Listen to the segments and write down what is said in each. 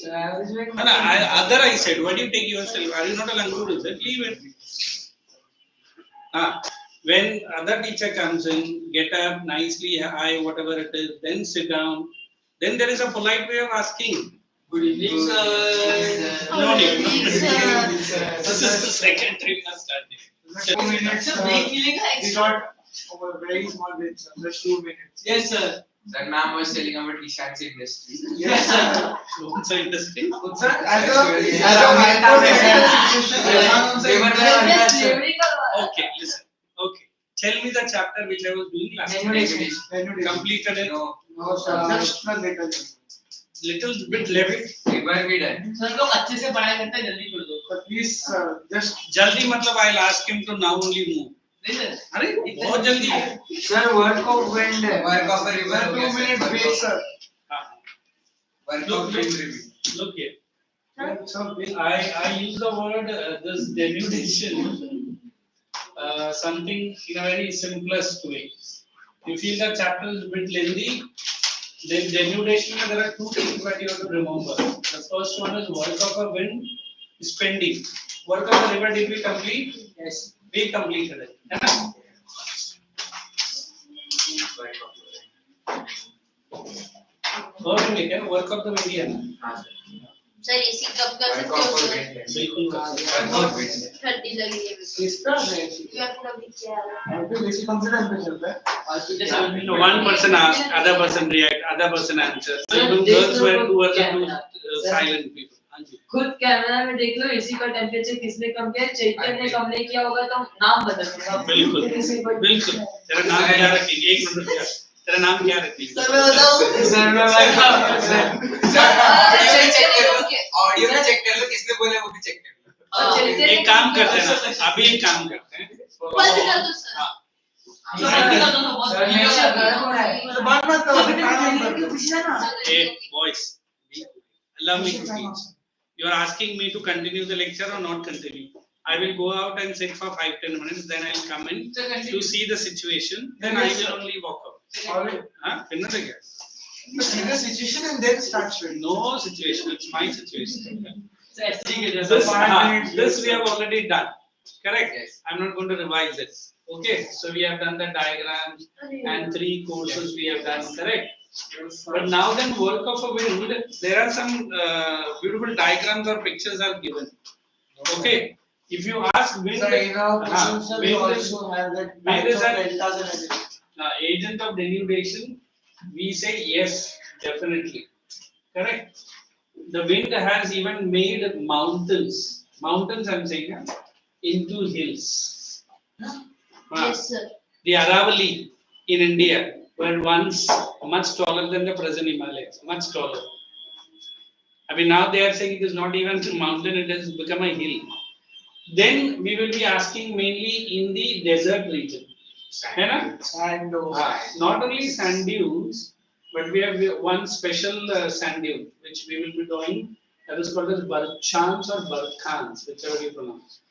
Other I said, why do you take yourself? Are you not a language? Leave it. When other teacher comes in, get up nicely, hi, whatever it is, then sit down. Then there is a polite way of asking. Good evening, sir. No need. This is the second trip now starting. 2 minutes. We got over very small bits. Just 2 minutes. Yes, sir. That ma'am was telling about research industry. Yes, sir. What's the industry? Sir, as Okay, listen. Okay. Tell me the chapter which I was doing last time. Completed it? No, sir. Just a Little bit left. We were be done. Sir लोग अच्छे से पढ़ाई करते हैं जल्दी कर दो. But please, just. Jaldi matlab I'll ask him to now only move. अरे बहुत जल्दी है. Sir, work of wind. Work of a river. 2 minutes wait, sir. Work of wind review. Look here. Sir, I use the word this denudation something in a very simplest way. You feel the chapter is a bit lengthy. Then denudation, there are two things that you have to remember. The first one is work of a wind is pending. Work of the river did we complete? Yes. We completed it. Work of the wind. Sir इसी कब कर सकते हो sir? बिल्कुल 30 लगी है इसका है। ये पूरा भी किया है अभी बेसिक कौन से टाइम पे चलता है? One person asked, other person react, other person answer. So two girls were two other two silent people. खुद कैमरा में देख लो एसी का टेंपरेचर किसने कम किया, चैतन्य ने कम नहीं किया होगा तो नाम बदल दो. बिल्कुल बिल्कुल. तेरा नाम क्या रखेंगे? एक मिनट रुक. तेरा नाम क्या रखेंगे? सर मैं बताऊं. ऑडियो में चेक कर लो किसने बोला वो भी चेक कर लो. एक काम करते हैं ना, अभी एक काम करते हैं. बंद कर दो सर. बात मत करो. Hey boys, allow me to teach. You are asking me to continue the lecture or not continue. I will go out and sit for 5-10 minutes. Then I will come in to see the situation. Then I will only walk out. See the situation and then start showing. No situation. It's my situation. This This we have already done. Correct? Yes. I'm not going to revise it. Okay. So we have done the diagrams and 3 courses we have done. Correct? But now then work of a wind, there are some beautiful diagrams or pictures are given. Okay. If you ask wind, Sir, in our questions, sir, we wind also have that wind is types of an deltas and everything. agent of denudation. We say yes, definitely. Correct. The wind has even made mountains. Mountains, I'm saying, into hills. Yes sir. The Aravalli in India were once much taller than the present Himalayas, much taller. I mean, now they are saying it is not even a mountain, it has become a hill. Then we will be asking mainly in the desert region. And Not only sand dunes, but we have one special sand dune which we will be doing. That is called as Barchans or Barkhans, whichever you pronounce.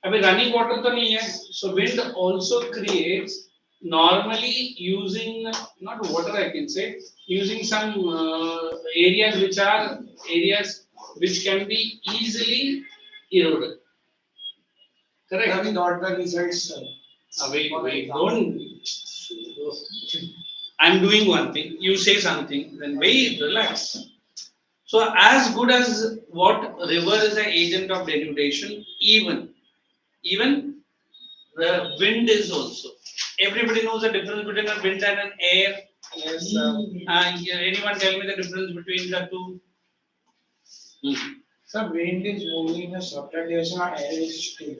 अभी running water तो नहीं है, so wind also creates normally using not water I can say, using some areas which can be easily eroded. Correct? we got the results, sir. Wait, don't. I'm doing one thing, you say something, then wait, relax. So as good as what river is an agent of denudation, even the wind is also. Everybody knows the difference between a wind and an air. Yes, sir. Anyone tell me the difference between the two? Sir, wind is moving in a certain direction or air is still.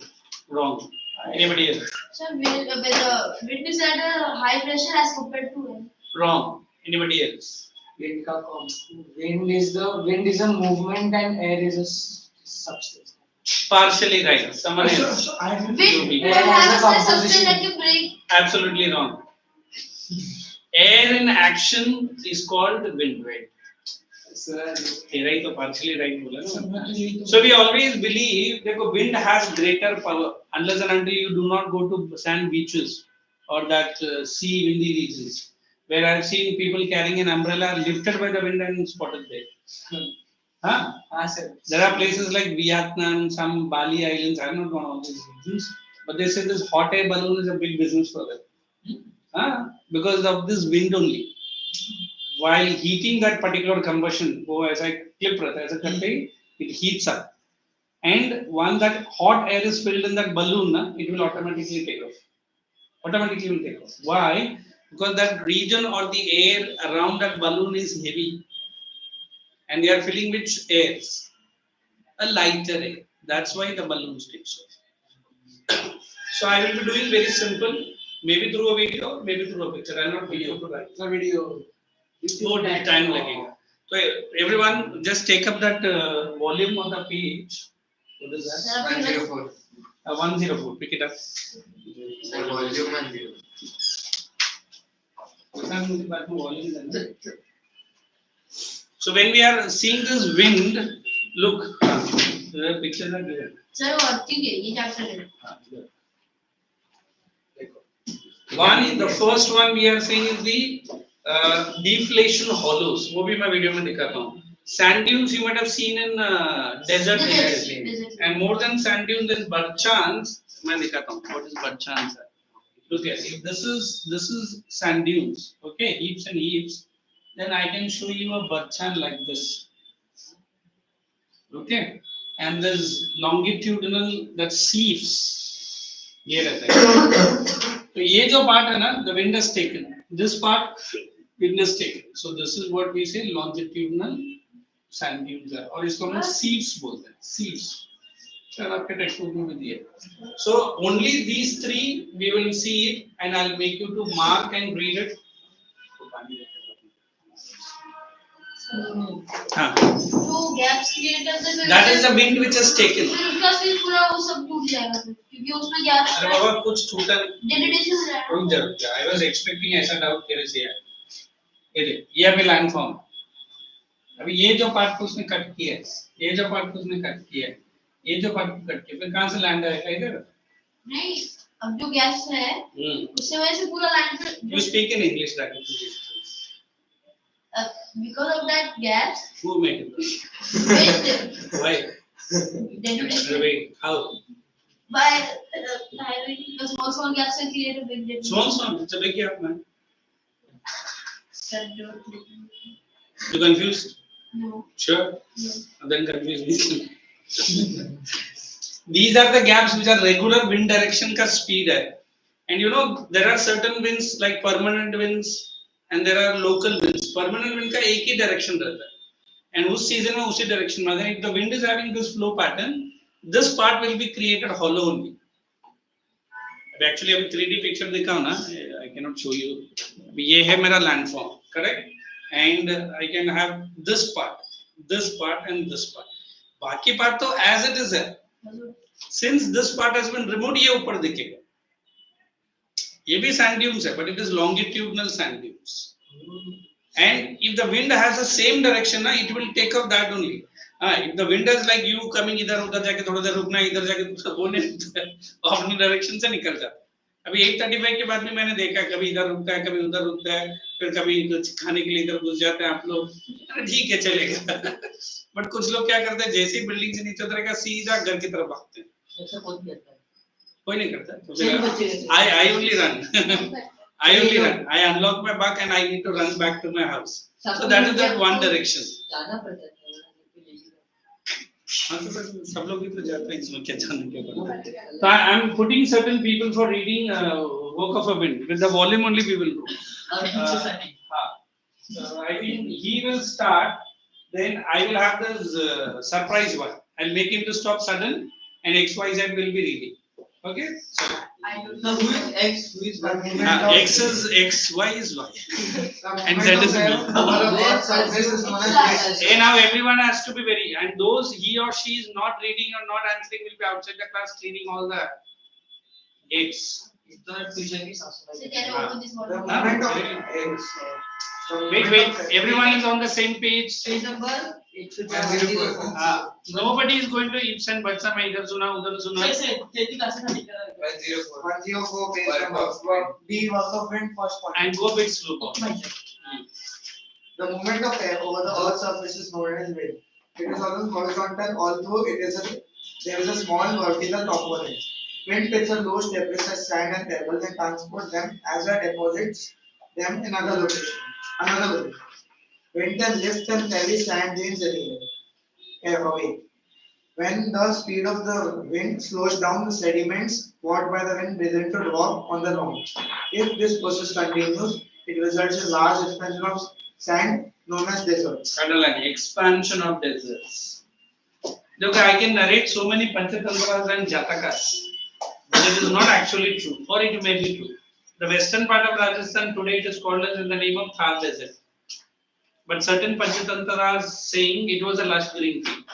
Wrong. Anybody else? Sir, wind is at a high pressure as compared to air. Wrong. Anybody else? Wind is a movement and air is a substance. Partially right. Someone else. Wind has a substance that you break. Absolutely wrong. Air in action is called wind. Right, so partially right. So we always believe that wind has greater power unless and until you do not go to sand beaches or that sea windy regions. where I've seen people carrying an umbrella lifted by the wind and spotted there. Huh? sir. There are places like Vietnam, some Bali Islands. I have not gone all these regions, but they say this hot air balloon is a big business for them. Huh? Because of this wind only. While heating that particular combustion, as I clip as a country, it heats up. And once that hot air is filled in that balloon, it will automatically take off. Automatically will take off. Why? Because that region or the air around that balloon is heavy. And they are filling with airs. A lighter air. That's why the balloon takes off. So I will be doing very simple, maybe through a video, maybe through a picture. I'll not video to write. The video. More time lagega. So everyone just take up that volume on the page. What is that? 104. 104. Pick it up. Sir, volume 10. So when we are seeing this wind, look, the pictures are given. Sir और ठीक है ये chapter है One, the first one we are saying is the deflation hollows. वो भी मैं video में दिखाता हूँ. Sand dunes you might have seen in desert areas, and more than sand dunes there's barchans. मैं दिखाता हूँ. What is barchans? Look here. If this is sand dunes, okay, heaps and heaps. Then I can show you a barchan like this. Okay, and there's longitudinal that seeps. ये रहता है. तो ये जो part है ना, the wind has taken. This part, wind has taken. So this is what we say longitudinal sand dunes है. और इसको हम seeps बोलते हैं. Seeps. सर आपके textbook में भी दिया. So only these three we will see it, and I'll make you to mark and read it. हाँ. तो गैप्स क्रिएट करते हैं That is the wind which has taken. फिर उसका फिर पूरा वो सब टूट जाएगा फिर क्योंकि उसमें गैप्स अरे बाबा कुछ टूटा. डेनुडेशन हो जाएगा रुक जा रुक जा. I was expecting ऐसा डाउट तेरे से है. ये देख, ये अभी लैंड फॉर्म. अभी ये जो पार्ट को उसने कट किया है, ये जो पार्ट को उसने कट किया है, ये जो पार्ट को कट किया, फिर कहाँ से लैंड आएगा इधर? नहीं अब जो गैप्स है उससे वजह से पूरा land You speak in English, that is. because of that gaps Who made it? with Why? denudation Wait, how? by highlighting the small gaps and create a big denudation. Small, it's a big gap, man. That don't- You confused? No. Sure. No. Then confuse me. These are the gaps which are regular wind direction ka speed hai. And you know there are certain winds like permanent winds and there are local winds. Permanent wind ka एक ही direction रहता है. And उस season में उसी direction में. Then if the wind is having this flow pattern, this part will be created hollow only. Actually अभी 3D picture दिखाओ ना. I cannot show you. अभी ये है मेरा landform, correct? And I can have this part, and this part. बाकी part तो as it is है. Since this part has been removed, ये ऊपर दिखेगा. ये भी sand dunes है, but it is longitudinal sand dunes. And if the wind has the same direction, ना, it will take up that only. If the wind is like you coming इधर उधर जाके थोड़ा देर रुकना इधर जाके वो नहीं अपनी direction से निकल जाता. अभी 8:35 के बाद में मैंने देखा कभी इधर रुकता है कभी उधर रुकता है फिर कभी कुछ खाने के लिए इधर घुस जाते हैं आप लोग. ठीक है चलेगा. बट कुछ लोग क्या करते हैं जैसे ही बिल्डिंग से नीचे उतरेगा सीधा घर की तरफ भागते हैं. ऐसा कौन करता है? कोई नहीं करता. I only run. I only run. I unlock my back and I need to run back to my house. So that is that one direction. जाना पड़ता है. हाँ तो बस सब लोग भी तो जाते हैं इसमें क्या जानने क्या पड़ता है. So I am putting certain people for reading Work of a Wind. With the volume only we will go. So I think he will start. Then I will have this surprise one. I'll make him to stop sudden and XYZ will be reading. Okay? So I don't So know. who is X? Who is Y? X is X, Y is Y. And Z is B. Hey, now everyone has to be very, and those he or she is not reading or not answering will be outside the class cleaning all the X. It's not future की सासू So can you open this one? Huh? Wait. Everyone is on the same page. Page number 104. Nobody is going to ifs and buts. मैं इधर सुना उधर सुना. तेरी class में ठीक है 104. 104 page number. B work of wind first point. And go bit slow. The movement of air over the Earth's surface is known as wind. It is always horizontal, although there is a small vertical component. Wind picks up those debris as sand and pebbles and transport them as well deposits them in another location. Wind can lift and carry sand grains away. When the speed of the wind slows down, the sediments brought by the wind begin to drop on the ground. If this process continues, it results in large expansion of sand known as deserts. Underline expansion of deserts. Look, I can narrate so many Panchantantras and Jatakas, but it is not actually true, or it may be true. The western part of Rajasthan today it is called as in the name of Thar Desert, but certain Panchantantras saying it was a lush green field.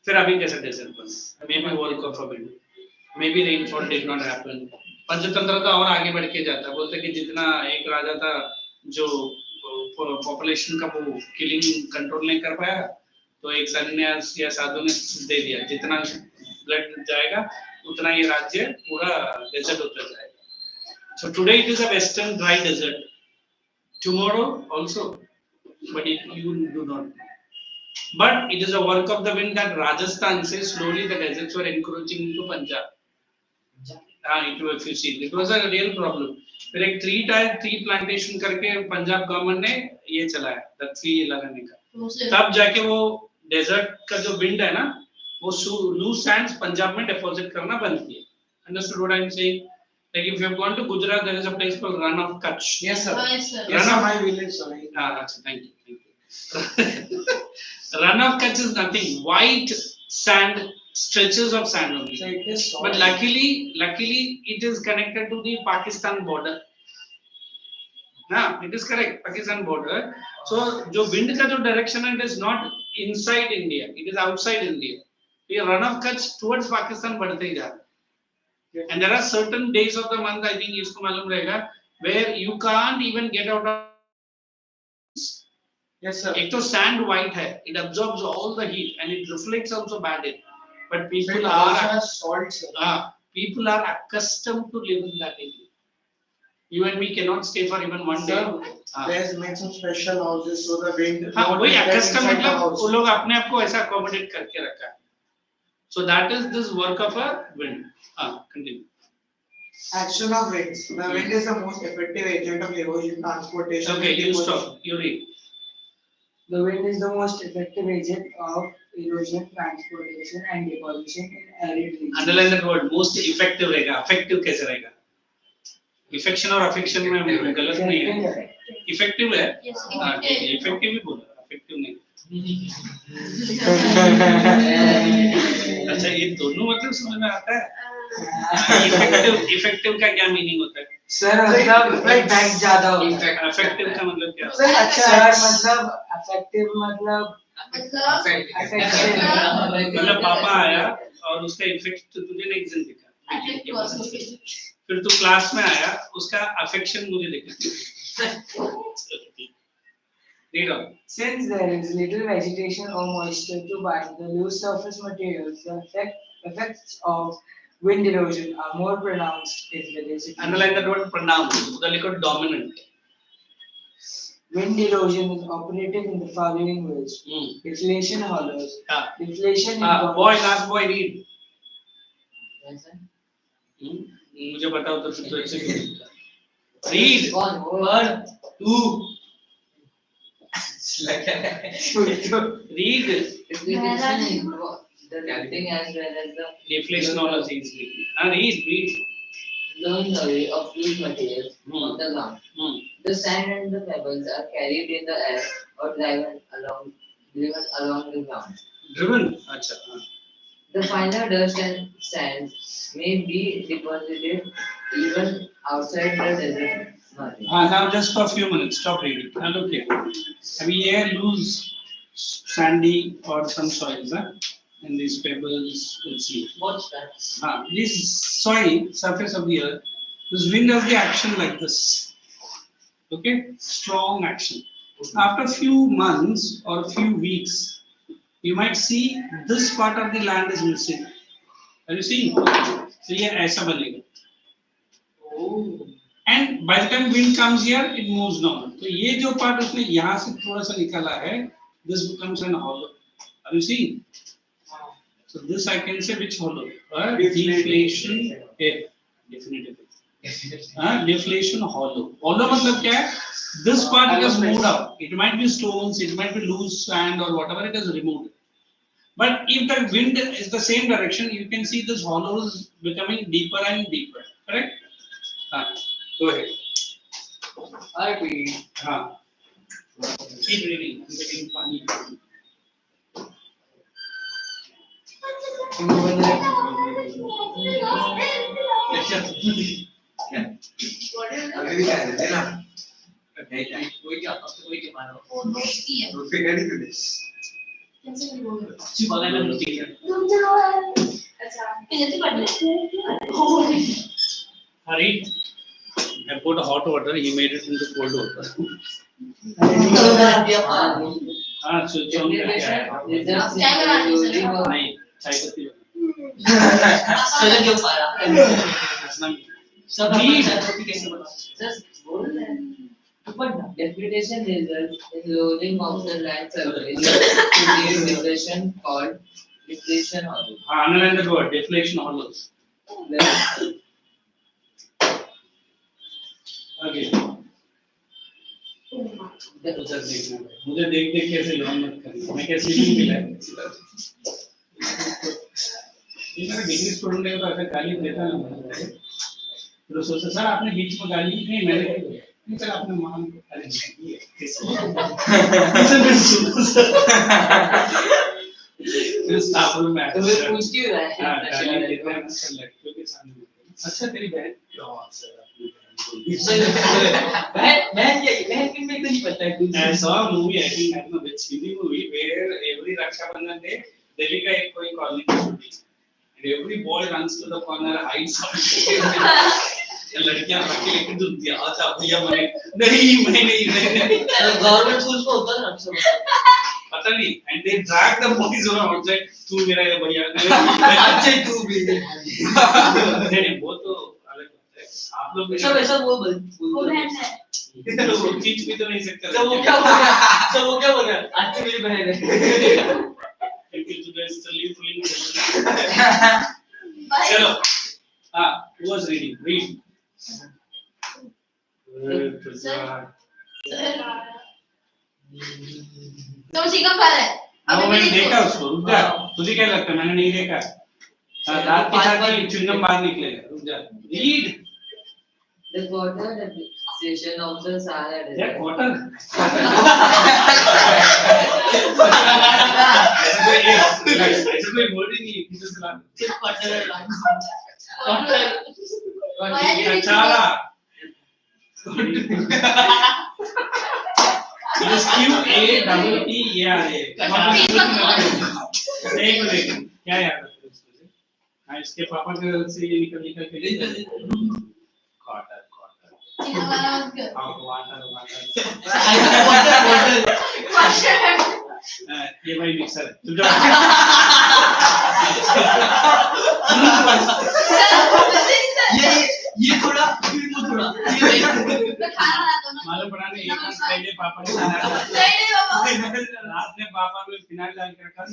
फिर अभी कैसा desert बना? Maybe work of a wind, maybe rainfall did not happen. Panchatantra तो और आगे बढ़ के जाता है, बोलते कि जितना एक राजा था जो पॉपुलेशन का वो किलिंग कंट्रोल नहीं कर पाया, तो एक सन्यास या साधु ने दे दिया, जितना ब्लड जाएगा उतना ये राज्य पूरा डेजर्ट होता जाएगा. So today it is a western dry desert. Tomorrow also, but you do not know. But it is a work of the wind that Rajasthan says slowly the deserts were encroaching into Punjab. If you see, it was a real problem. फिर एक tree plantation करके Punjab government ने ये चलाया, the tree लगाने का. तब जाके वो डेजर्ट का जो विंड है ना, वो loose sands पंजाब में deposit करना बंद किए. Understood what I am saying? Like if you have gone to Gujarat, there is a place called Run of Kutch. Yes, sir. Yes, sir. Yes, sir. My village, sorry. Thank you. Run of Kutch is nothing. White sand, stretches of sand only. So it is soil. But luckily, it is connected to the Pakistan border. It is correct, Pakistan border. So, जो wind का जो direction है, it is not inside India, it is outside India. ये run of Kutch towards Pakistan बढ़ते ही जा रहा है. And there are certain days of the month, I think इसको मालूम रहेगा, where you can't even get out of. Yes, sir. एक तो sand white है, it absorbs all the heat and it reflects also bad heat. But So people it also are has salt, sir. people are accustomed to live in that area. You and me cannot stay for even one day. Sir, there's made some special houses so the wind. हाँ don't वही get accustomed inside the मतलब house. वो लोग अपने आप को ऐसा accommodate करके रखा है. So that is this work of a wind. Continue. Action of winds. The wind is the most effective agent of erosion, transportation. Okay, and you deposition. stop. You read. The wind is the most effective agent of erosion, transportation, and deposition in arid regions. Underline that word. Most effective रहेगा. Effective कैसे रहेगा? Affection और affection में गलत नहीं है. Effective है. Yes, ठीक है. Effective ही बोला. Effective नहीं. अच्छा ये दोनों मतलब समझ में आता है. Effective का क्या meaning होता है? सर मतलब इफेक्ट ज्यादा होता है. Effective का मतलब क्या? सर अच्छा मतलब effective मतलब मतलब पापा आया और उसका इफेक्ट तुझे नहीं दिखा. फिर तू क्लास में आया, उसका अफेक्शन मुझे दिखा. Read on. Since there is little vegetation or moisture to bind the loose surface materials, the effects of wind erosion are more pronounced in the desert. Underline that word pronounced. उधर लिखो dominant. Wind erosion is operative in the following ways: deflation hollows, deflation in Boy, last boy, read. मुझे बताओ तो फिर तो अच्छे से read. 1, 2. Read. The lifting as well as the Deflation all is easy. Read. blowing away of loose materials from the ground. The sand and the pebbles are carried in the air or driven along the ground. Driven. Acha. The finer dust and sand may be deposited even outside the desert margin. Now just for a few minutes, stop reading. Now look here. We here lose sandy or some soils, and these pebbles, let's see. What's that? This soil, surface of the earth, this wind has the action like this. Okay, strong action. After a few months or a few weeks, you might see this part of the land is missing. Are you seeing? So ये ऐसा बनेगा. And by the time wind comes here, it moves down. तो ये जो part उसने यहाँ से थोड़ा सा निकाला है, this becomes an hollow. Are you seeing? So this I can say which hollow? Deflation. Definitively. Deflation hollow. Hollow मतलब क्या है? This part it has moved out. It might be stones, it might be loose sand or whatever it has removed. But if the wind is the same direction, you can see this hollow is becoming deeper and deeper. Correct? Go ahead. I read. Keep reading. I'm getting funny. वो दोस्ती है कैसे भी बोलो अच्छा कितनी पढ़ ले Hari, I put hot water, he made it into cold water. Switch on करके आया. चाय बना ली सर नहीं, चाय पत्ती चलो क्यों पारा बना. सब अपनी चाय कैसे बना जस्ट बोल रहे हैं but depredation results in lowering of the land surface to depression called depletion hollow. Underline the word deflection hollows. Okay. उधर देखना है. मुझे देख देख के ऐसे लॉन्ग मत करना. मैं कैसे नहीं मिला है. ये मेरा डिग्री स्टूडेंट है तो ऐसा गाली देता ना. तो सोचा सर आपने बीच में गाली नहीं मैंने नहीं सर आपने मान अरे नहीं है. इस तापुर में तो मैं पूछ क्यों रहा है गाली देता है ना लड़कियों के सामने. अच्छा तेरी बहन क्या सर बहन किन में तो नहीं पता है कुछ I saw a movie, I think I don't know which Hindi movie where every Raksha Bandhan day Delhi का एक कोई कॉलोनी की shooting and every boy runs to the corner hides something. लड़कियां रखी लेकिन जो दिया अच्छा भैया मैं नहीं गवर्नमेंट स्कूल को होता है ना अक्सर पता नहीं and they drag the boys over outside तू मेरा ये भैया अच्छे तू भी नहीं वो तो अलग बात है आप लोग सब ऐसा वो बहन है वो खींच भी तो नहीं सकते तो वो क्या बोल रहा है अच्छी मेरी बहन है क्योंकि तुझे स्टली फुलिंग बाय चलो who was reading read तो चिकन खा रहा है अब मैंने देखा उसको रुक जा तुझे क्या लगता है मैंने नहीं देखा दांत के साथ ही च्युइंगम बाहर निकलेगा रुक जा read the water depreciation of the Sahara या desert क्वार्टर ऐसा कोई वर्ड ही नहीं किसी से बात अच्छा This QATTERA एक मिनट क्या याद है तुझे हाँ इसके पापा के घर से ये निकल के क्वार्टर चिकन वाला मत कर वाटर वाटर ये भाई मिक्सर तुम ये थोड़ा मैं खाना बनाता हूँ मालूम पड़ा नहीं एक मास पहले पापा ने खाना नहीं बाबा रात में पापा ने फिनाइल डाल के रखा तो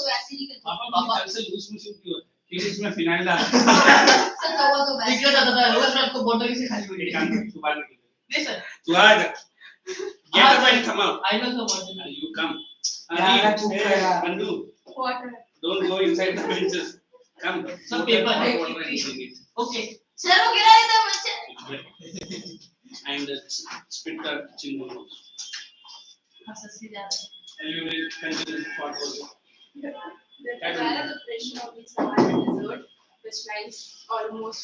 वैसे ही करते पापा कल से लूज मोशन क्यों होता है क्योंकि इसमें फिनाइल डाल सर तो वैसे दिक्कत आता था रोज रात को बोतल से खाली हुई तू बाहर निकल नहीं सर तू आ जा get up and come out I know so much you come Yeah, too bad. Andu water don't go inside the benches come Some paper, Hot right? water and drink it. Okay sir वो गिरा इधर बच्चे and spit the chingum out. हंस से ज्यादा And you will continue hot water. The depression of the Sahara Desert, which lies almost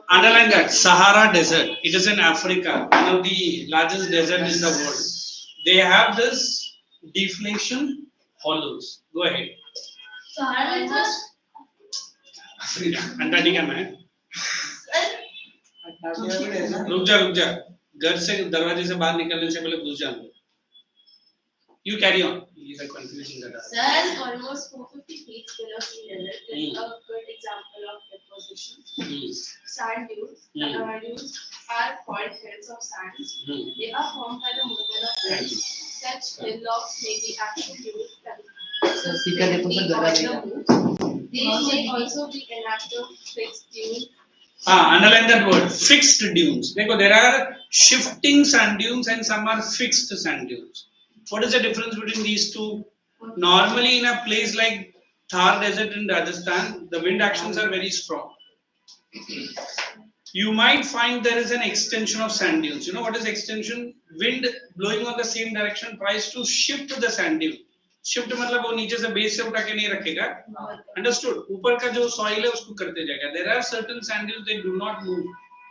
Underline that Sahara Desert. It is in Africa, one of the largest deserts in the world. They have this deflation hollows. Go ahead. Sahara Antarctica में So we have a desert. रुक जा घर से दरवाजे से बाहर निकलने से पहले घुस जाना. You carry on. These are confusing that. Thus, almost 450 feet below sea level is a good example of deposition. Sand dunes are called hills of sands. They are formed by the movement of winds. Such hillocks may be actual dunes So, सीखा देखो तो गला on देगा. the move. They may also be inactive fixed dunes. Underline that word, fixed dunes. देखो, there are shifting sand dunes and some are fixed sand dunes. What is the difference between these two? Normally, in a place like Thar Desert in Rajasthan, the wind actions are very strong. You might find there is an extension of sand dunes. You know what is extension? Wind blowing on the same direction tries to shift the sand dune. Shift मतलब वो नीचे से base से उठा के नहीं रखेगा. Understood? ऊपर का जो soil है उसको करते जाएगा. There are certain sand dunes they do not move.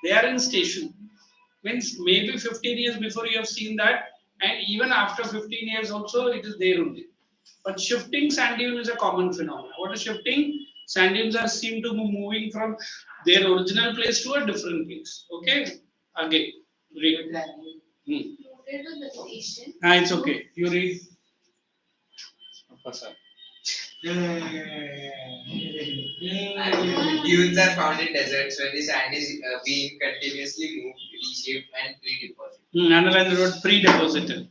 They are in station. Means maybe 15 years before you have seen that, and even after 15 years also it is there only. But shifting sand dune is a common phenomenon. What is shifting? Sand dunes are seen to be moving from their original place to a different place. Okay? Again, read. Noted with vegetation. It's okay. You read. Dunes are found in deserts where the sand is being continuously moved, reshaped, and pre-deposited. Underline the word pre-deposited.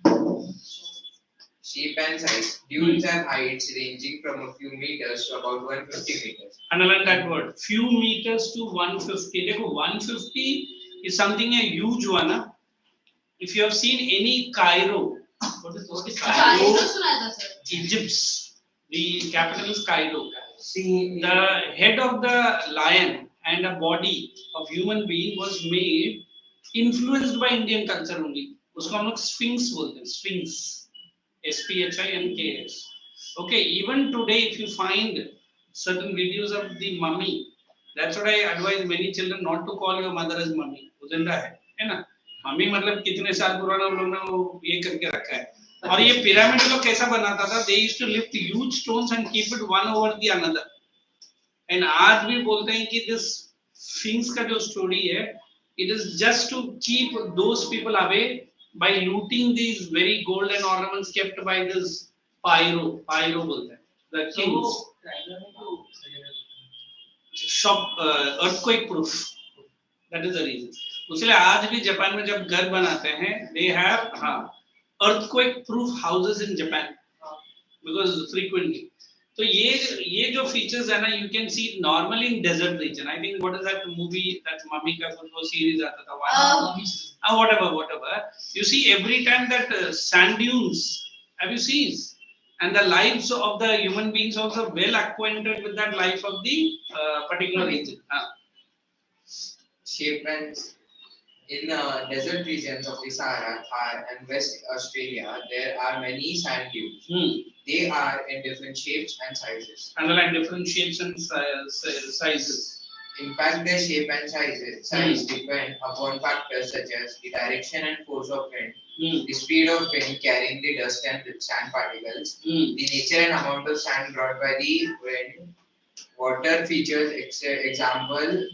Shape and size. Dunes have heights ranging from a few meters to about 150 meters. Underline that word. Few meters to 150. देखो 150 is something a huge one. Huh? If you have seen any Cairo, what is Cairo? Egypt. The capital is Cairo. See, The head of the lion and a body of human being was made influenced by Indian culture only. उसको हम लोग Sphinx बोलते हैं. Sphinx. SPHINKS. Okay, even today, if you find certain videos of the mummy, that's what I advise many children not to call your mother as mummy. वो जिंदा है ना? Mummy मतलब कितने साल पुराना हम लोग ने वो ये करके रखा है. और ये पिरामिड लोग कैसा बनाता था? They used to lift huge stones and keep it one over the another. And आज भी बोलते हैं कि this Sphinx का जो story है, it is just to keep those people away by looting these very golden ornaments kept by this pyro बोलते हैं, the kings. Earthquake proof. That is the reason. उसलिए आज भी जापान में जब घर बनाते हैं, they have earthquake proof houses in Japan because frequently. तो ये जो features है ना, you can see it normally in desert region. I think what is that movie, that mummy का कुछ वो series आता था, whatever. You see every time that sand dunes, have you seen? And the lives of the human beings also well acquainted with that life of the particular region. Shape and in desert regions of the Sahara, Thar, and West Australia, there are many sand dunes. They are in different shapes and sizes. Underline different shapes and sizes. In fact, their shape and size depend upon factors such as the direction and force of wind, the speed of wind carrying the dust and sand particles, the nature and amount of sand brought by the wind, water features, example,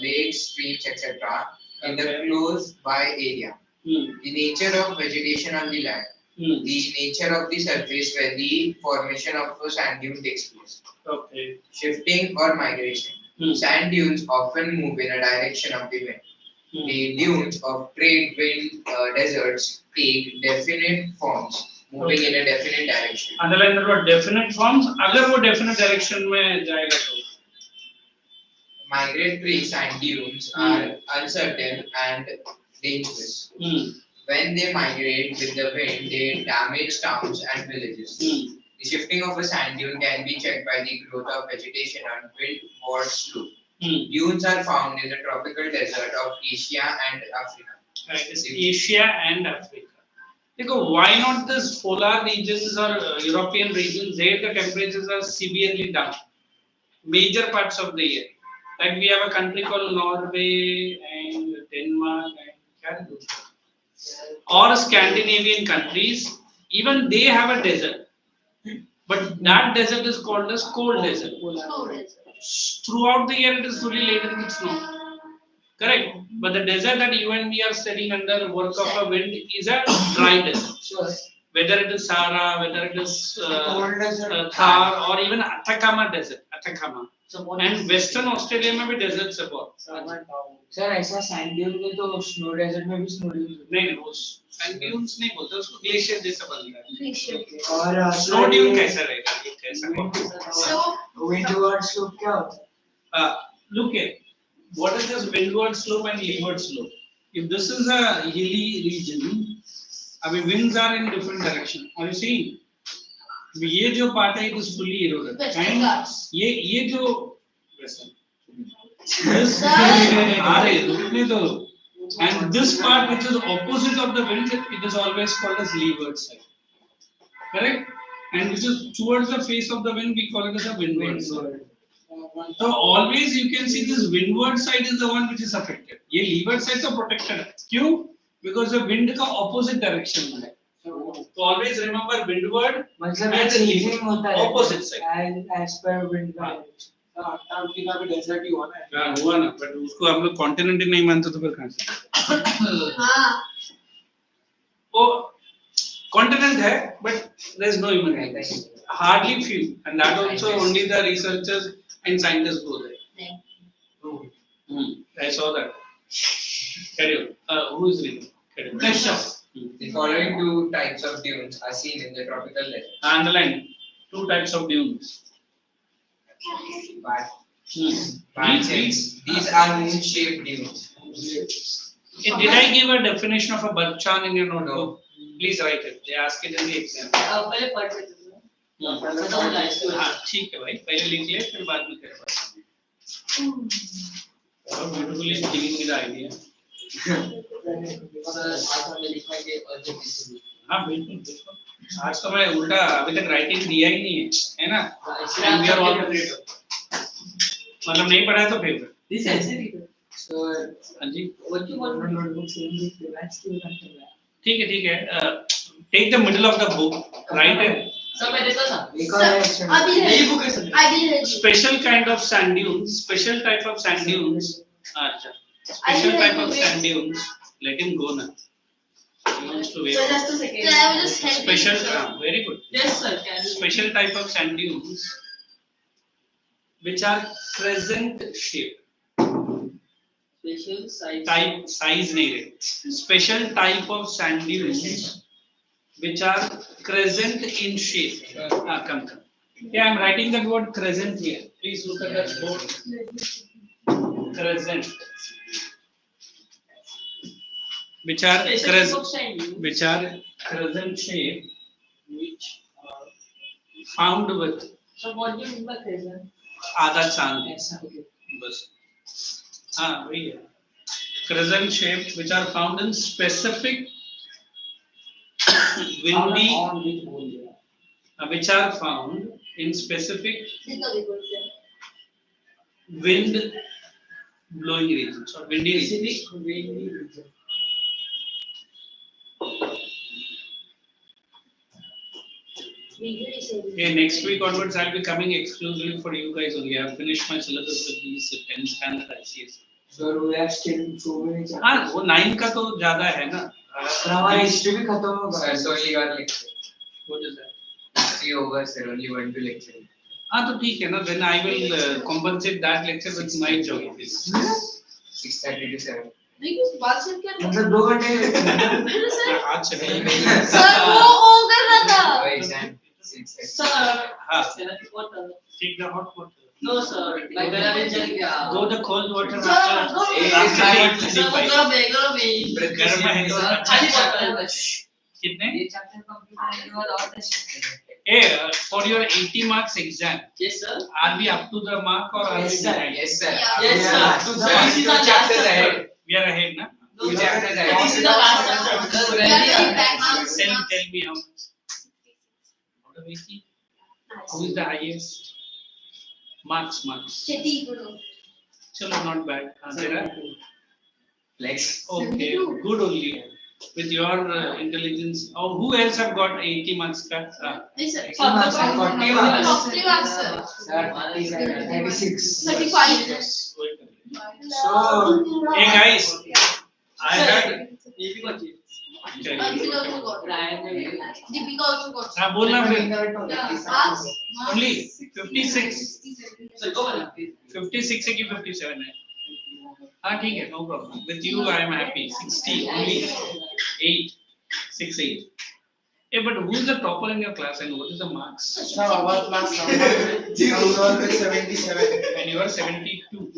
lakes, streams, etc. in the close by area, the nature of vegetation on the land, the nature of the surface where the formation of a sand dune takes place. Okay. Shifting or migration. Sand dunes often move in a direction of the wind. The dunes of trade wind deserts take definite forms, moving in a definite direction. Underline the word definite forms. अगर वो definite direction में जाएगा तो. Migratory sand dunes are uncertain and dangerous. When they migrate with the wind, they damage towns and villages. The shifting of a sand dune can be checked by the growth of vegetation on windward slope. Dunes are found in the tropical desert of Asia and Africa. Right, it's Asia and Africa. देखो, why not this polar regions or European regions? There the temperatures are severely down. Major parts of the year. Like we have a country called Norway and Denmark and or Scandinavian countries. Even they have a desert. But that desert is called as cold desert. Throughout the year it is fully laden with snow. Correct. But the desert that you and me are studying under work of a wind is a dry desert. Sure. Whether it is Sahara, whether it is Cold desert. Thar, or even Atacama desert, Atacama. So what And is- Western Australia में भी deserts है बहुत. Sir ऐसा sand dune में तो snow desert में भी snow dune नहीं वो sand dunes नहीं बोलते उसको ग्लेशियर जैसा बनता है. Glacier. और स्नो ड्यून कैसा रहेगा ये कैसा? So, विंडवर्ड स्लोप क्या होता है? Look here, what is this windward slope and leeward slope? If this is a hilly region, अभी winds are in different direction. Are you seeing? ये जो part है it is fully eroded. Western And Ghats. ये जो western. This अरे रुकने दो. And this part which is opposite of the wind, it is always called as leeward side. Correct? And which is towards the face of the wind, we call it as a windward side. So always you can see this windward side is the one which is affected. ये leeward side तो protected है. क्यों? Because the wind का opposite direction में है. So always remember windward मतलब and ये the changing leeward, होता है opposite side. as per wind हाँ. direction. अंटार्कटिका भी डेजर्ट ही हुआ ना। हाँ हुआ ना, but उसको हम लोग continent ही नहीं मानते तो फिर कहाँ से? हाँ, वो continent है, but there is no human life. Hardly few, and that also only the researchers and scientists go there. I saw that. Carry on. Who is reading? Carry on. The following two types of dunes are seen in the tropical desert. Underline. Two types of dunes. But Please. these are moon-shaped dunes. Did I give a definition of a barchan in your notebook? Please write it. They ask it in the exam. पहले पढ़ लेते हैं। खत्म हो जाए इसको। हाँ ठीक है भाई, पहले लिख ले फिर बाद में तेरे पास. Beautifully giving me the idea. Sir आज हमने लिखा कि urgent issue। हाँ बिल्कुल बिल्कुल. आज तो मैं उल्टा अभी तक राइटिंग दिया ही नहीं है ना? And we are all मतलब नहीं पढ़ा तो फेवरेट. This is So हाँ जी what you want. notebook से लिख मैथ्स की करते हैं. ठीक है. Take the middle of the book, write it. सब मैं देता था। एक और है sir, अभी है, यही book है सर। अभी है जी। Special kind of sand dunes, special type of sand dunes. अच्छा. Special type of sand dunes. Let him go now. He wants to wait. So just a second. So I will just help you, Special, sir. very good. Yes sir, can you? Special type of sand dunes which are crescent shape. Special size. Type size नहीं रहे. Special type of sand dunes which are crescent in shape. Come. Yeah, I'm writing the word crescent here. Please look at that board. Crescent. Which are Special crescent. book shiny. Which are crescent shape, which are found with So what do you mean by present? आधा चांद ऐसा okay. बस. हाँ वही है. Crescent shape which are found in specific windy, On which बोल दिया. which are found in specific जितना भी बोलते हैं। wind blowing regions or windy regions. Specific windy region. Usually say this. Okay, next week onwards I'll be coming exclusively for you guys only. I've finished my syllabus with these 10 standard ICSE. So we have still so many chapters. हाँ वो 9 का तो ज्यादा है ना. Sir हमारी history भी खत्म होगा. So it's only one lecture. What is that? History over, sir. Only 1-2 lecture. हाँ तो ठीक है ना. Then I will compensate that lecture with my geography. 6:30 to 7. देखिए इस बात से क्या मतलब 2 घंटे ही लगते हैं. मेरे सर आज चले. सर वो कर रहा था। Oh, exam. 6:30. Sir, हाँ. what? Take the hot water. No sir, like मेरा भी चल गया। Go the cold water Sir, after. go. after sir वो गरम है। गर्म है तो खाली बॉटल। कितने? ये चैप्टर कंप्लीट करने के बाद और टेस्ट करेंगे। For your 80 marks exam, Yes sir. are we up to the mark or are we Yes, sir. behind? Yes, sir. Yeah. Yes Yeah. sir. Two So this is our last chapters chapter. ahead. We are ahead, na? No, Two sir. chapters This ahead. is the last chapter. Yeah, Very very hard. bad. Tell me how much. Out of 80? Who is the highest? Marks. चेती बोलो। Chalo, not bad. Tera? Flex. Okay, good only. With your intelligence. Oh, who else have got 80 marks? Ka? नहीं sir. 80 marks, 40 marks. Top 3 marks sir. Sir, 36. 35 Wait a minute. So, hey guys, I had. Deepika also got it. Deepika also got it. हाँ बोलना फिर. Marks. Only 56. 56 है कि 57 है. हाँ ठीक है, no problem. With you I am happy. 60 only 8 6 8. Yeah, but who is the topper in your class and what is the marks? So our class comes always 77. And you are 72.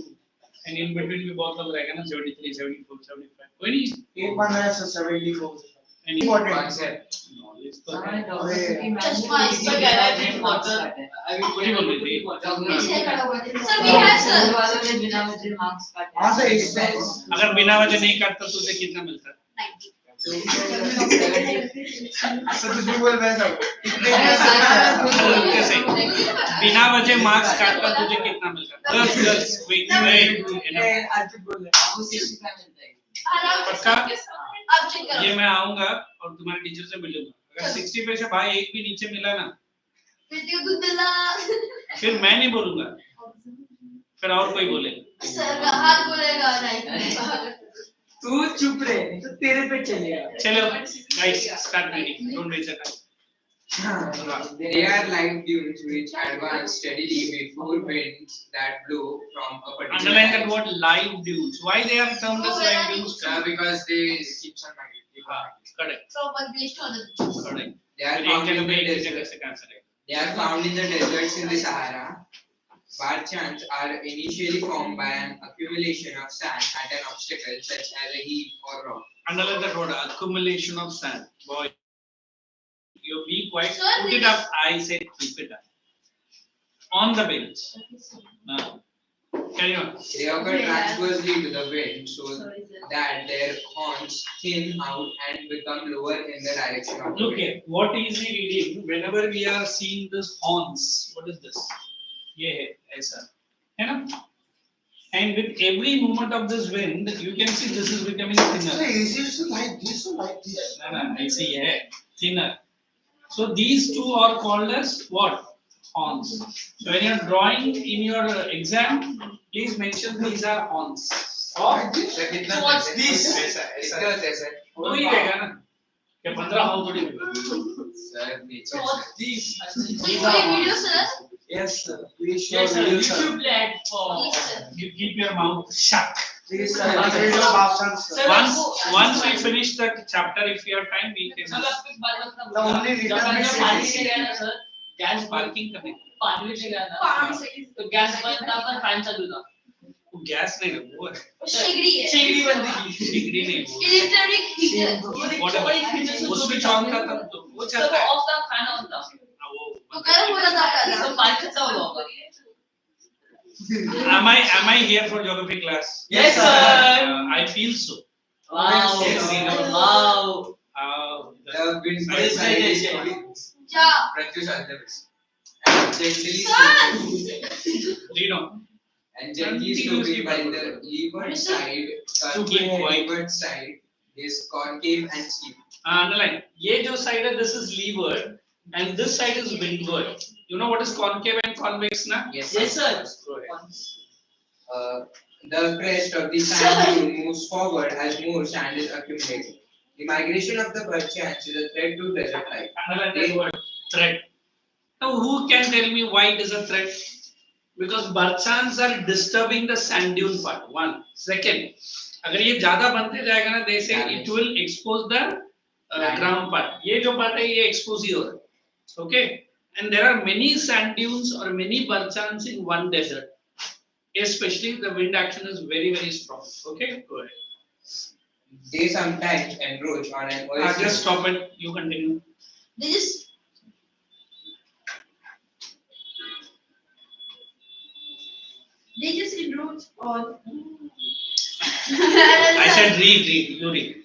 And in between we both of रहेगा ना 73, 74, 75. कोई नहीं. एक बार मेरा 74. And Important. Concept. knowledge तो है. Chashma is the guy in water. वही बोल रही थी. पीछे खड़ा हुआ है. Sir, we have sir. हाँ सर इसमें अगर बिना वजह नहीं काटता तो तुझे कितना मिलता? 90. सर तुझे बोल मैं सब कैसे? बिना वजह मार्क्स काटता तुझे कितना मिलता? गर्ल्स wait अर्जुन बोल रहे पक्का? अब चेक करो. ये मैं आऊंगा और तुम्हारे टीचर से मिलूंगा. अगर 60 पे से भाई एक भी नीचे मिला ना वीडियो दूध दिला. फिर मैं नहीं बोलूंगा, फिर और कोई बोले. सर का हाथ बोलेगा राइट. तू चुप रहे नहीं तो तेरे पे चलेगा. चलो guys start reading, don't waste the time. They are like dunes which advance steadily before winds that blow from a particular Underline that direction. word live dunes. Why they are termed as live dunes? Because they keep on migrating. Correct, From one place to another. correct. They are फिर एक found जगह in पे the एक जगह desert. से cancer है. They are found in the deserts in the Sahara. Barchans are initially formed by an accumulation of sand at an obstacle such as a heap or rock. Underline that word accumulation of sand. Boy, you be quiet. Sir, Put it up. I said keep it up. On the bench. Now, carry on. They occur transversely to the wind so that their horns thin out and become lower in the direction of the Look wind. here. What is the reading? Whenever we are seeing this horns, what is this? ये है ऐसा, है ना? And with every movement of this wind, you can see this is becoming So thinner. is it like this or like this? No, ऐसे ही है, thinner. So these two are called as what? Horns. So when you are drawing in your exam, please mention these are horns. Or Sir, कितना So what's this? ऐसा ऐसा. कितना होता है sir? तो ही रहेगा ना? क्या 15 horn थोड़ी होगा? Sir, nature. So what's sir. These. this video, sir? Yes sir. Please show Yes, sir. video, You sir. should platform. Yes, sir. You keep your mouth shut. Please sir. Video options sir. Once we finish the chapter, if we have time, we can. Sir आपको एक बात बताऊं? The only जब return मैंने message पानी is- से गया ना सर, गैस पार्किंग करने. पानी से गया ना, 5 seconds. तो गैस बंद था पर फैन चालू था. वो गैस नहीं है, वो है. वो शेगड़ी है. शेगड़ी बंद थी. डिग्री नहीं है. Electric heater. वो स्विच ऑन था तब तो वो तो चलता वो है. ऑफ था, फैन ऑन था. हाँ, वो. तो गर्म हो जाता है. तो पानी खत्म हो गया. Am I here for geography class? Yes, sir. I feel so. Wow. Yes, sir. Wow. The wind Yes, side is yes, called क्या? Pratyush Andhras. And gently Sir. Read on. and gently sloping by the leeward side, leeward side is concave and steep. Underline. ये जो side है, this is leeward, and this side is windward. You know what is concave and convex, na? Yes, Yes, sir. Go ahead. The crest of the sand dune moves forward as more sand is accumulated. The migration of the perchance is a threat to desert life. Underline that word. Threat. Now, who can tell me why it is a threat? Because barchans are disturbing the sand dune part. One. Second, अगर ये ज़्यादा बनते जाएगा ना, they say it will expose the ground part. ये जो part है, ये expose ही हो रहा है. Okay. And there are many sand dunes or many barchans in one desert. Especially the wind action is very, very strong. Okay, go ahead. They sometimes encroach on an oasis. Just stop it. You continue. They just encroach on. I said read. You read.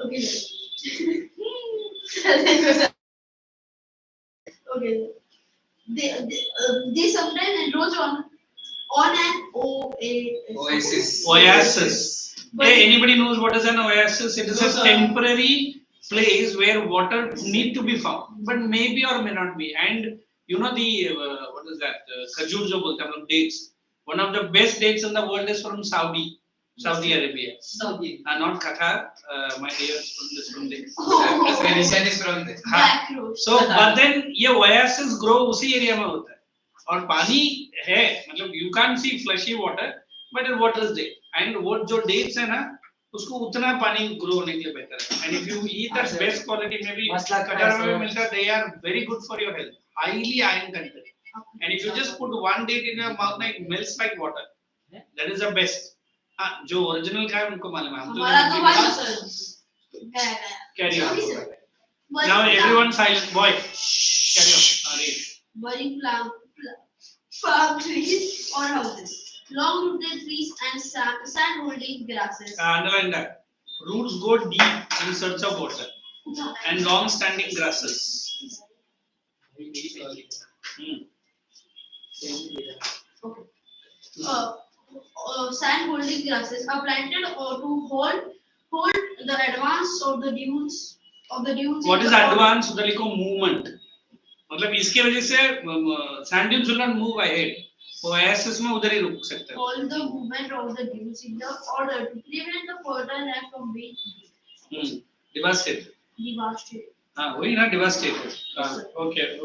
Okay. Okay. They sometimes encroach on an Oasis. Oasis. Hey, anybody knows what is an oasis? It is No, a sir. temporary place where water need to be found, but maybe or may not be. And you know the what is that? Khajur jo bolte hum log, dates. One of the best dates in the world is from Saudi Arabia. Saudi. Not Qatar. My dear student is from there. Tradition is from there. Black Rose. So, but then ये oasis grow उसी area में होता है और पानी है मतलब you can't see fleshy water but the water is there and वो जो dates है ना उसको उतना पानी grow होने के लिए बेहतर है and if you eat that best quality maybe कटार में मिलता है they are very good for your health highly iron content and if you just put one date in your mouth it melts like water that is the best हाँ जो original का है उनको मालूम है हम तो हमारा तो भाई carry on now everyone silent boy carry on read Budding palm trees or houses, long-rooted trees and sand-holding grasses. Underline that. Roots go deep in search of water and long-standing grasses. Sand-holding grasses are planted to hold the advance of the dunes What is advance? उधर लिखो movement. मतलब इसके वजह से sand dunes will not move ahead. oasis में उधर ही रुक सकते हैं. All the movement of the dunes in the order to prevent the fertile land from being Devastated. हाँ वही ना devastated. Okay.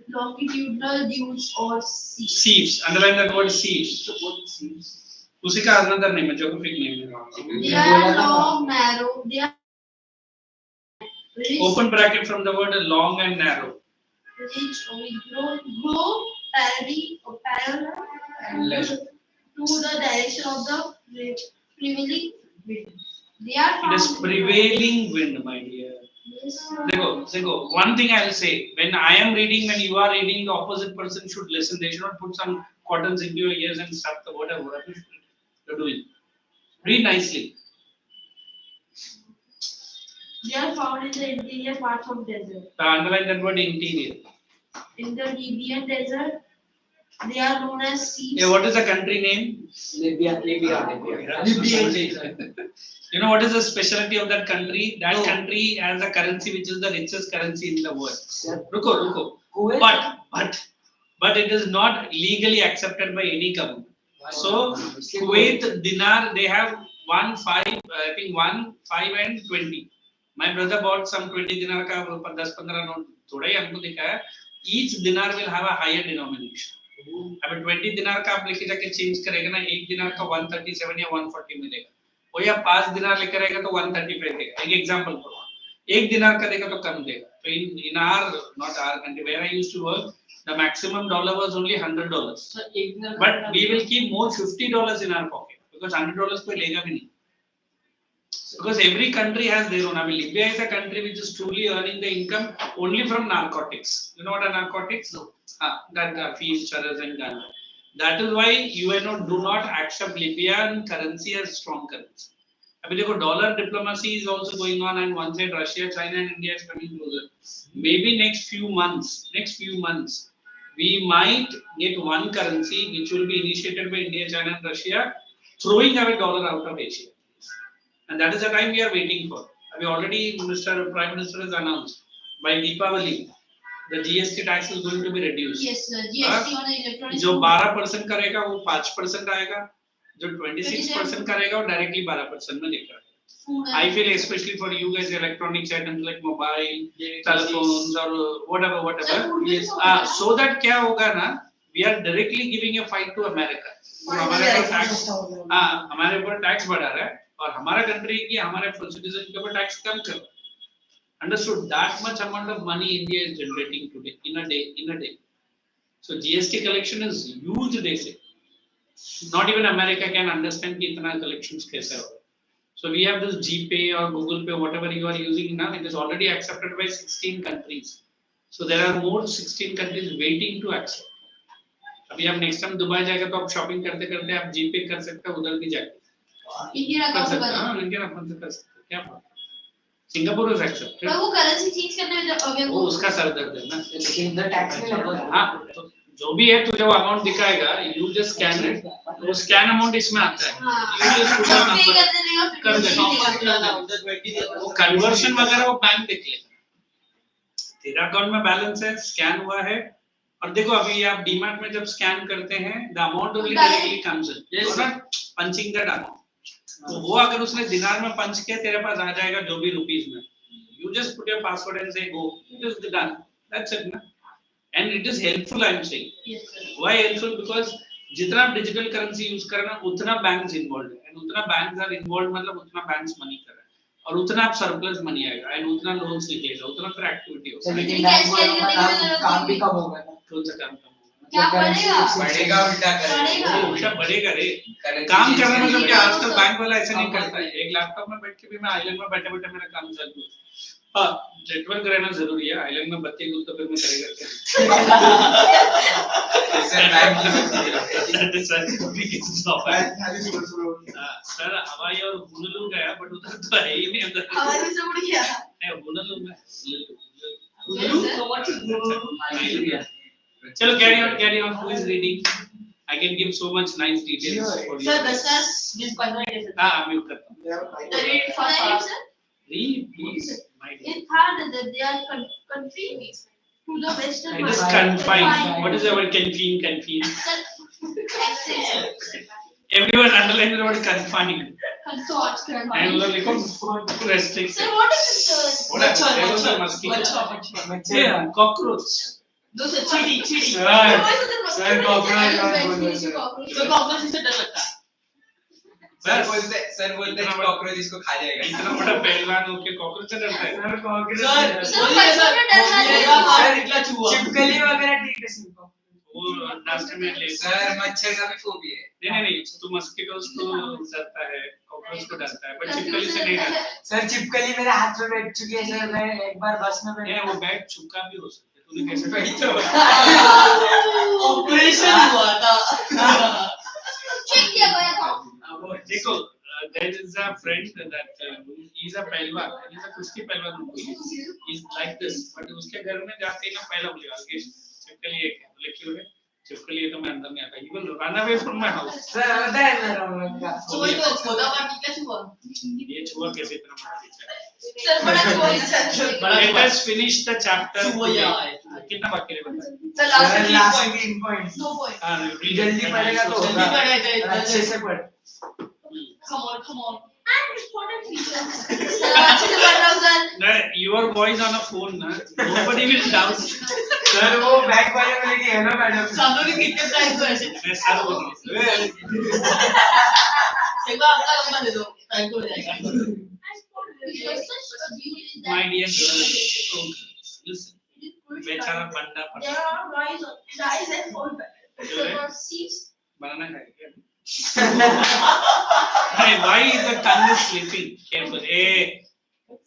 Longitudinal dunes or seas. Sieves. Underline that word sieves. उसी का another name है geographic name है. They are long, narrow. They are Open bracket from the word long and narrow. grow parallel to the direction of the prevailing wind. They are It is found prevailing wind, my dear. Dekho, one thing I will say, when I am reading, when you are reading, the opposite person should listen. They should not put some cottons into your ears and stuff the whatever you're doing. Read nicely. They are found in the interior parts of desert. Underline that word interior. In the Libyan desert, they are known as seas. Yeah, what is the country name? Libya. You know what is the specialty of that country? That country has a currency which is the richest currency in the world. Ruko. But it is not legally accepted by any government. So Kuwait dinar they have 1, 5, I think 1, 5 and 20. My brother bought some 20 dinar ka 10-15 note thoda hi हमको दिखा है. Each dinar will have a higher denomination. अब 20 dinar का आप लेके जाके change करेगा ना 1 dinar का 137 या 140 मिलेगा. वो या 5 dinar लेकर आएगा तो 135 देगा. एक एग्जांपल करो. 1 dinar का देगा तो कम देगा. So in our not our country where I used to work, the maximum dollar was only $100. But we will keep more $50 in our pocket because $100 कोई लेगा भी नहीं. Because every country has their own. I mean, Libya is a country which is truly earning the income only from narcotics. You know what are narcotics? No. That fees, churras and gun. That is why UNO do not accept Libyan currency as strong currency. I mean, dollar diplomacy is also going on, and one side Russia, China, and India is coming closer. Maybe next few months, we might get one currency which will be initiated by India, China, and Russia, throwing away dollar out of Asia. And that is the time we are waiting for. I mean, already Mr. Prime Minister has announced by Deepavali, the GST tax is going to be reduced. Yes, sir. GST on the electronics. जो 12% करेगा वो 5% आएगा, जो 26% करेगा वो directly 12% में दिख रहा है. I feel especially for you guys electronics items like mobile, telephones or whatever. Yes. So that क्या होगा ना? We are directly giving a fight to America. तो हमारे ऊपर टैक्स बढ़ा रहा है और हमारा कंट्री की हमारे सिटीजन के ऊपर टैक्स कम कर रहा है. Understood? That much amount of money India is generating today in a day. So GST collection is huge. They say. Not even America can understand कि इतना collections कैसे होगा. So we have this GPay or Google Pay, whatever you are using now, it is already accepted by 16 countries. So there are more 16 countries waiting to accept. अभी आप next time Dubai जाएगा तो आप shopping करते करते आप GPay कर सकते हो उधर भी जाके. Indian account से करना. हाँ, Indian account से कर सकते हो. क्या बात? Singapore is accepted. पर वो currency change करने में अगर वो उसका सर दर्द है ना. लेकिन the tax में लगता है. हाँ, तो जो भी है तुझे वो अमाउंट दिखाएगा, you just scan it. वो scan amount इसमें आता है. You just put the number. कर देना. वो conversion वगैरह वो बैंक देख लेगा. तेरा अकाउंट में बैलेंस है, स्कैन हुआ है, और देखो अभी आप डीमार्ट में जब स्कैन करते हैं the amount only directly comes in, you are not punching that amount. तो वो अगर उसने दिनार में पंच किया तेरे पास आ जाएगा जो भी रुपीस में, you just put your password and say go, it is done, that's it ना। And it is helpful, I am saying why helpful, because जितना आप डिजिटल करेंसी यूज करना उतना बैंक्स इन्वॉल्व है, एंड उतना बैंक्स आर इन्वॉल्व मतलब उतना banks money कर रहे हैं, और उतना आप सरप्लस मनी आएगा, एंड उतना लोन्स निकलेगा, उतना फिर एक्टिविटी होगा। लेकिन बैंक वालों का काम भी कम होगा ना। कौन सा काम कम होगा? क्या बढ़ेगा? बढ़ेगा उल्टा बढ़ेगा। करेगा। उल्टा बढ़ेगा रे। काम करना मतलब कि आजकल बैंक वाला ऐसा नहीं करता है, एक लैपटॉप में बैठ के भी मैं आइलैंड में बैठे बैठे मेरा काम चालू है। हाँ, नेटवर्क रहना जरूरी है, आइलैंड में बत्ती गुल तो फिर मैं करेगा क्या? सर हवाई और हुनलू गया बट उधर तो है ही नहीं अंदर। हमारे से उड़ गया। नहीं हुनलू में Yes, sir. चलो carry on who is reading? I can give so much nice details for you. Sir, business this conversation. हाँ मैं करता हूँ। The read first Right, part. sir. Read please. My dear. In third that they are confined to the western It is part. confined. What is the word confined? Sir, access. Everyone underline the word confined. Consort. And लिखो restrict. Sir, what is this? What is there was a mosquito. Yeah, cockroach. Those are cheating. Sir, cockroach. So cockroach से डर लगता है. Sir बोलते हैं cockroach इसको खा जाएगा। इतना बड़ा पहलवान होके कॉकरोच से डरता है। सर Sir, बोलिए बच्चों सर. को डरना मेरा चाहिए. हाथ निकला चूहा. छिपकली वगैरह ठीक है सिंपल। वो डस्ट में ले। सर मच्छर का भी फोबिया है। नहीं तो मस्किटोज को डरता है, कॉकरोच को डरता है, बट छिपकली से नहीं डरता। सर छिपकली मेरे हाथ में बैठ चुकी है सर, मैं एक बार बस में नहीं बैठा। वो बैठ चुका भी हो सकता है, तूने कैसे बैठी तो? ऑपरेशन हुआ था. Check किया गया था. देखो there is a friend that he's a पहलवान, he's a कुश्ती पहलवान, he's like this, but उसके घर में जाते ही ना पहला बोलेगा कि छिपकली एक है, बोले क्यों है? छिपकली है तो मैं अंदर नहीं आता, he will run away from my house। Sir होता है मेरा उनका। तो वही तो छोटा बार निकला चूहा. ये छुआ कैसे इतना बड़ा दिखता है? Sir, बड़ा छोटा. बड़ा Let us finish the chapter चूहा today। यार. कितना बाकी है बता? Sir, last sir week last point. 3 point. 2 point. हाँ read जल्दी it। पढ़ेगा तो जल्दी होगा। पढ़ेगा, अच्छे से पढ़। Come on. And important features. Sir, अच्छे से पढ़ रहा हूँ sir. No, your voice on a phone ना, nobody will doubt। सर वो बैंक वाले बोले कि हेलो मैडम। सामने के कितने प्राइस को ऐसे. मैं सर बोल रहा हूँ। एक बार आपका नंबर दे दो. टाइम हो जाएगा. Features such a view is My that dear girl, listen, बेचारा बंदा there पड़ा। are rise and fall back. जो है? Sir, seats. बनाना खाएगा? Hey, why is the tongue is sleeping? Careful. Hey,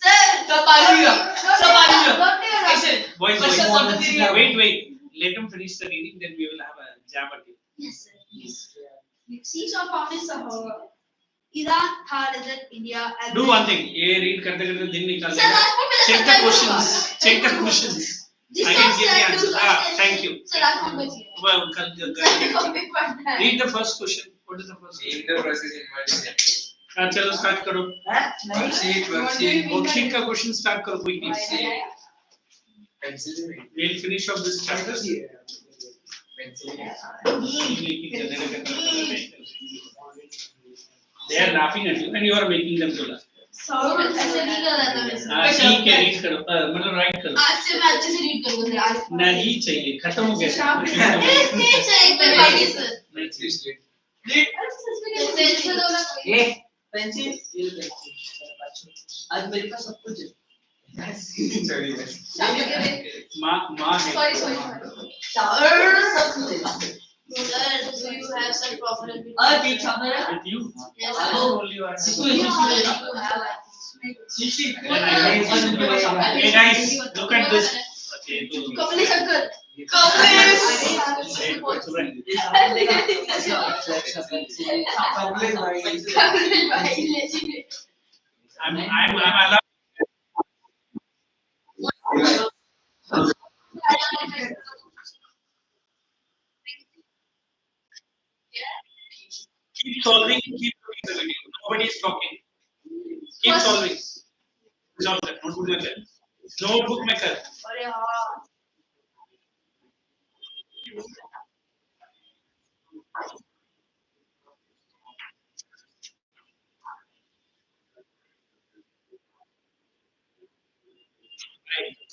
Sir, सब पानी लो. don't take it. ऐसे. boys, Question boys. number 3. Wait. Let him finish the reading, then we will have a jam at it. Yes, sir. Seats are found in Sahara, Iran, Thar Desert, India. and Do one thing. ये read करते करते दिन निकाल Sir, देना। last point में Check the sir, questions. Check the questions. This I can was give the sir, answer. do Ah, sir, thank you. Sir, last point में चाहिए. Well, Sir, read the first question. What is the first question? In the process involved in हाँ चलो start करो। नहीं worksheet का question start करो कोई नहीं। pencil. We'll finish off this chapter। They are laughing at you and you are making them to laugh। ऐसे नहीं कर रहा था वैसे. हाँ ठीक है रीड करो, मतलब राइट करो। आज से मैं अच्छे से रीड करूँगा सर. आज नहीं चाहिए, खत्म हो गया। नहीं चाहिए कोई बात नहीं सर. Please read. सच में कैसे पेंसिल वाला कोई. ये पेंसिल. ये पेंसिल. आज मेरे पास सब कुछ है. Sorry. माँ है। Sorry. शावर सब कुछ है. Sir, do you have some problem with? ठीक शावर है. With you? Yes, I sir. told you are- शीशी. Hey guys, look at this। Okay, do- Kamli Shankar. I'm allowed। Keep solving, keep looking at the video. Nobody is talking। Keep solving। Solve that, notebook में कर। Notebook में कर। अरे हाँ.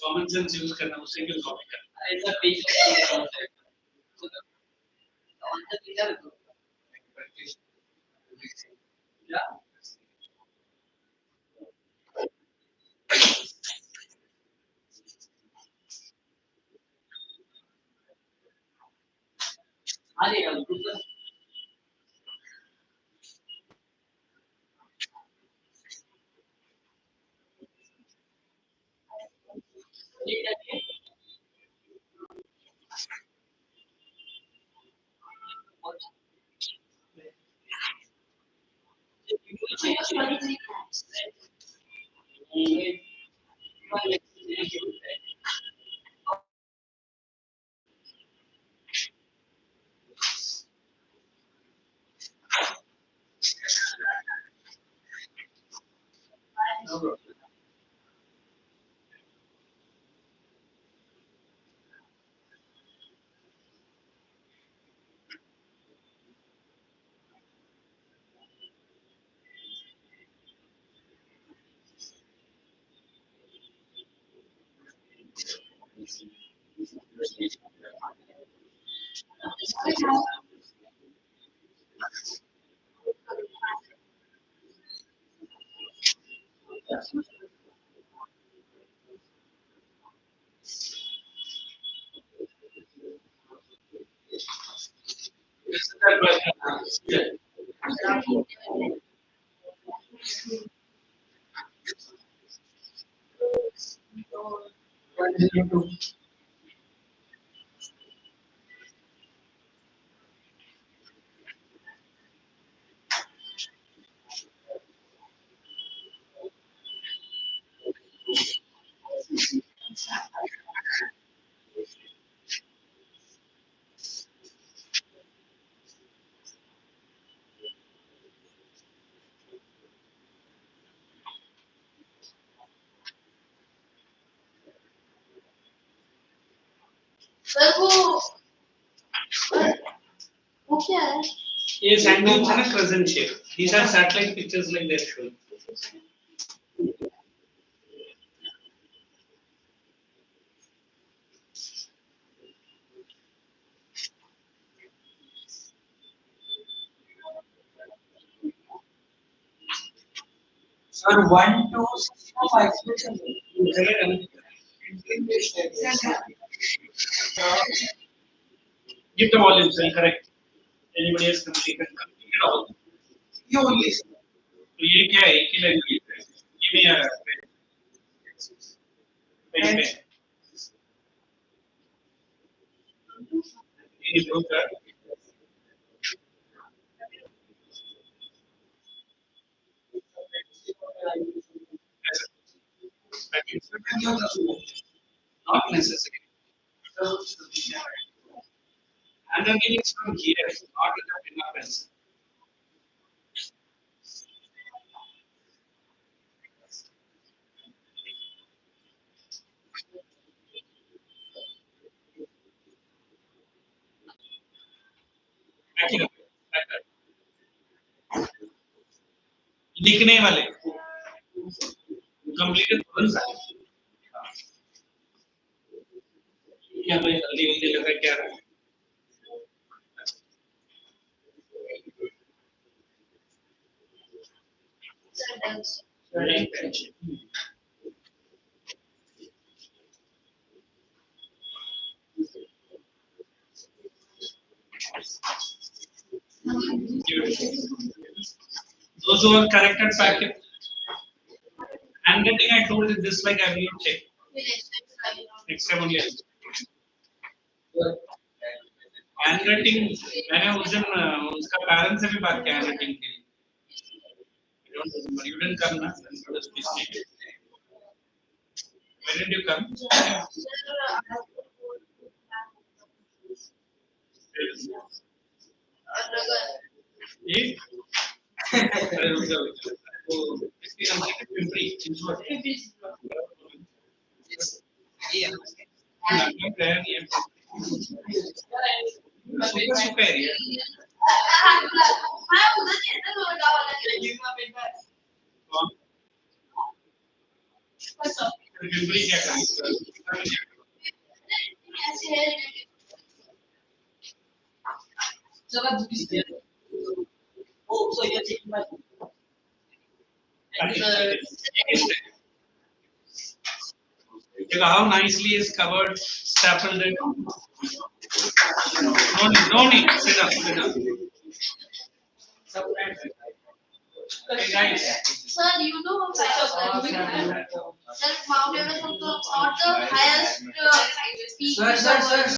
Common sense use करना उससे क्यों कॉपी करना It's a big concept. On the pillar. Yeah. Ali, no problem. Sir वो क्या है? ये sand dunes है ना crescent shape. These are satellite pictures like they're showing. Sir, 1 to 6.5 expression. Give the volume, sir. Correct. Anybody else complete it all? You only. तो ये क्या है एक ही लैंग्वेज है ये भी आ रहा है पेन पे ये दो का not necessary handwriting is from here not in the pen or pencil Actually, लिखने वाले कंप्लीट तुरंत क्या भाई जल्दी जल्दी लगा क्या रहा those who are corrected packet handwriting I told you this like I will check next time only handwriting मैंने उस दिन उसका पेरेंट्स से भी बात किया हैंडराइटिंग के लिए you don't remember you didn't come na when did you come ये अरे रुक जाओ तो इसकी हम पिंपरी इंश्योर ये नहीं प्लान ये सुपर सुपर एरिया हाँ उधर चेतन होगा वाला कौन बस विपरीत क्या करें? Oh, so you're taking my. Look how nicely is covered, stapled it. No need. Sit down. Hey guys, Sir, you know sir, Mount Everest is not the highest peak. Sir,